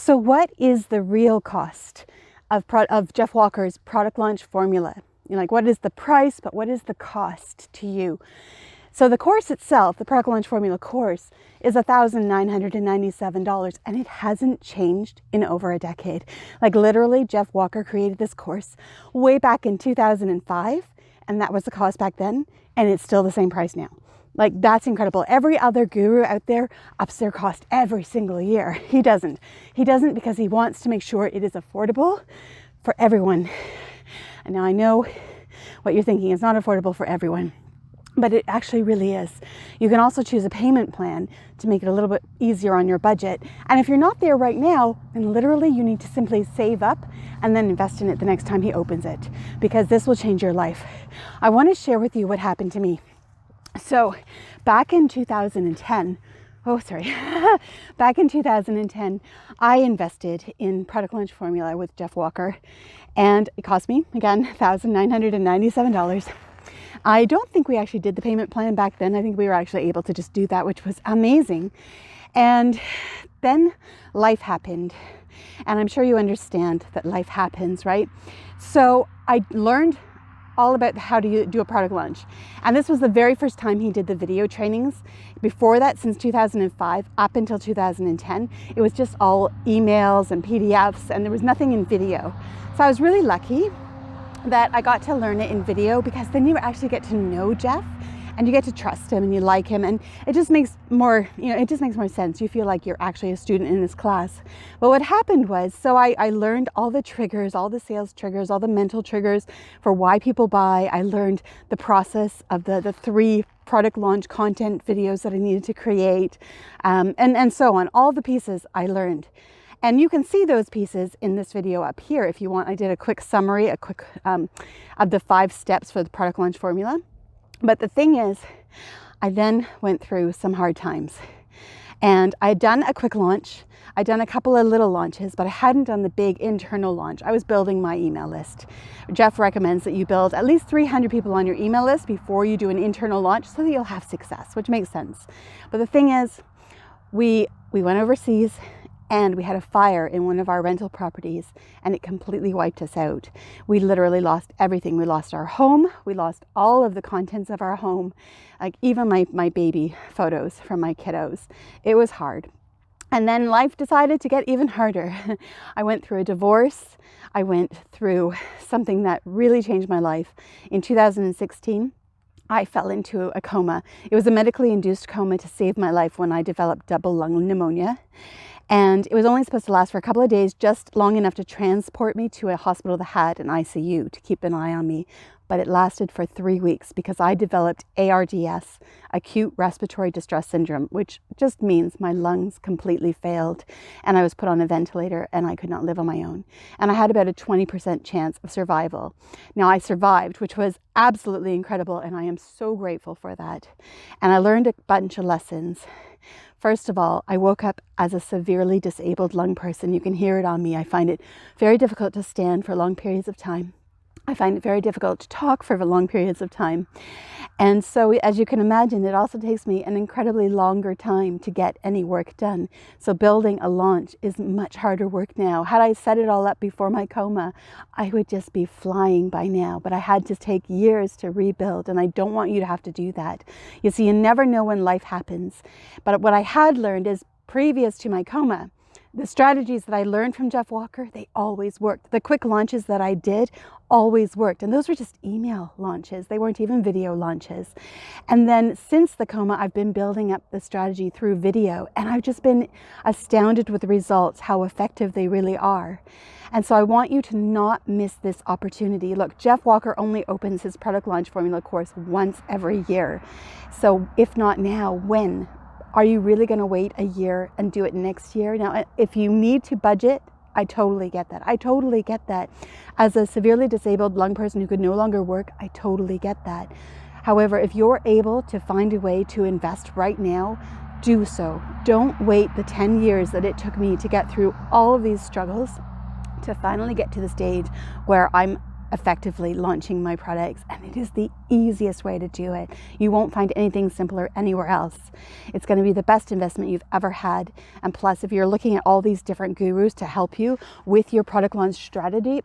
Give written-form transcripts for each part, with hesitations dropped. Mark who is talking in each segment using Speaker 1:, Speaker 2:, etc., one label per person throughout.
Speaker 1: So what is the real cost of Jeff Walker's product launch formula? Like, what is the price, but what is the cost to you? So the course itself, the product launch formula course, is $1,997, and it hasn't changed in over a decade. Like, literally, Jeff Walker created this course way back in 2005, and that was the cost back then, and it's still the same price now. Like, that's incredible. Every other guru out there ups their cost every single year. He doesn't. He doesn't because he wants to make sure it is affordable for everyone. And now I know what you're thinking. It's not affordable for everyone, but it actually really is. You can also choose a payment plan to make it a little bit easier on your budget. And if you're not there right now, then literally you need to simply save up and then invest in it the next time he opens it, because this will change your life. I want to share with you what happened to me. So back in 2010, back in 2010, I invested in product launch formula with Jeff Walker, and it cost me, again, $1,997. I don't think we actually did the payment plan back then. I think we were actually able to just do that, which was amazing. And then life happened. And I'm sure you understand that life happens, right? So I learned all about how do you do a product launch. And this was the very first time he did the video trainings. Before that, since 2005 up until 2010, it was just all emails and PDFs, and there was nothing in video. So I was really lucky that I got to learn it in video, because then you actually get to know Jeff and you get to trust him and you like him, and it just makes more, it just makes more sense. You feel like you're actually a student in his class. But what happened was, so I learned all the triggers, all the sales triggers, all the mental triggers for why people buy. I learned the process of the 3 product launch content videos that I needed to create, and so on. All the pieces I learned. And you can see those pieces in this video up here if you want. I did a quick summary, of the 5 steps for the product launch formula. But the thing is, I then went through some hard times, and I had done a quick launch. I'd done a couple of little launches, but I hadn't done the big internal launch. I was building my email list. Jeff recommends that you build at least 300 people on your email list before you do an internal launch so that you'll have success, which makes sense. But the thing is, we went overseas, and we had a fire in one of our rental properties, and it completely wiped us out. We literally lost everything. We lost our home. We lost all of the contents of our home, like even my baby photos from my kiddos. It was hard. And then life decided to get even harder. I went through a divorce. I went through something that really changed my life. In 2016, I fell into a coma. It was a medically induced coma to save my life when I developed double lung pneumonia. And it was only supposed to last for a couple of days, just long enough to transport me to a hospital that had an ICU to keep an eye on me. But it lasted for 3 weeks because I developed ARDS, acute respiratory distress syndrome, which just means my lungs completely failed. And I was put on a ventilator and I could not live on my own. And I had about a 20% chance of survival. Now I survived, which was absolutely incredible. And I am so grateful for that. And I learned a bunch of lessons. First of all, I woke up as a severely disabled lung person. You can hear it on me. I find it very difficult to stand for long periods of time. I find it very difficult to talk for long periods of time. And so, as you can imagine, it also takes me an incredibly longer time to get any work done. So building a launch is much harder work now. Had I set it all up before my coma, I would just be flying by now. But I had to take years to rebuild, and I don't want you to have to do that. You see, you never know when life happens. But what I had learned is, previous to my coma, the strategies that I learned from Jeff Walker, they always worked. The quick launches that I did always worked. And those were just email launches. They weren't even video launches. And then since the coma, I've been building up the strategy through video. And I've just been astounded with the results, how effective they really are. And so I want you to not miss this opportunity. Look, Jeff Walker only opens his product launch formula course once every year. So if not now, when? Are you really going to wait a year and do it next year? Now, if you need to budget, I totally get that. I totally get that. As a severely disabled lung person who could no longer work, I totally get that. However, if you're able to find a way to invest right now, do so. Don't wait the 10 years that it took me to get through all of these struggles to finally get to the stage where I'm effectively launching my products, and it is the easiest way to do it. You won't find anything simpler anywhere else. It's going to be the best investment you've ever had. And plus, if you're looking at all these different gurus to help you with your product launch strategy,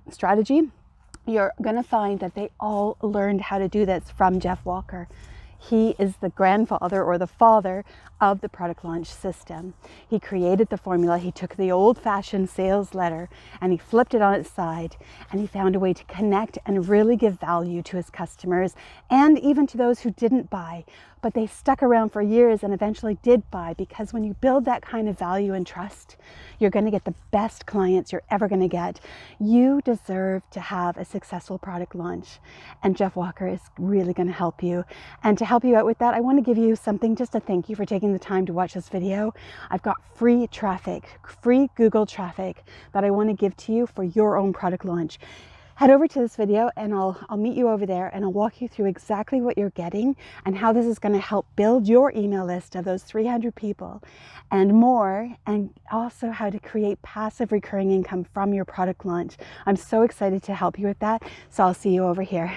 Speaker 1: you're going to find that they all learned how to do this from Jeff Walker. He is the grandfather or the father of the product launch system. He created the formula. He took the old-fashioned sales letter and he flipped it on its side, and he found a way to connect and really give value to his customers and even to those who didn't buy, but they stuck around for years and eventually did buy, because when you build that kind of value and trust, you're going to get the best clients you're ever going to get. You deserve to have a successful product launch, and Jeff Walker is really going to help you. And to help you out with that, I want to give you something, just to thank you for taking the time to watch this video. I've got free traffic, free Google traffic that I want to give to you for your own product launch. Head over to this video and I'll meet you over there, and I'll walk you through exactly what you're getting and how this is going to help build your email list of those 300 people and more, and also how to create passive recurring income from your product launch. I'm so excited to help you with that. So I'll see you over here.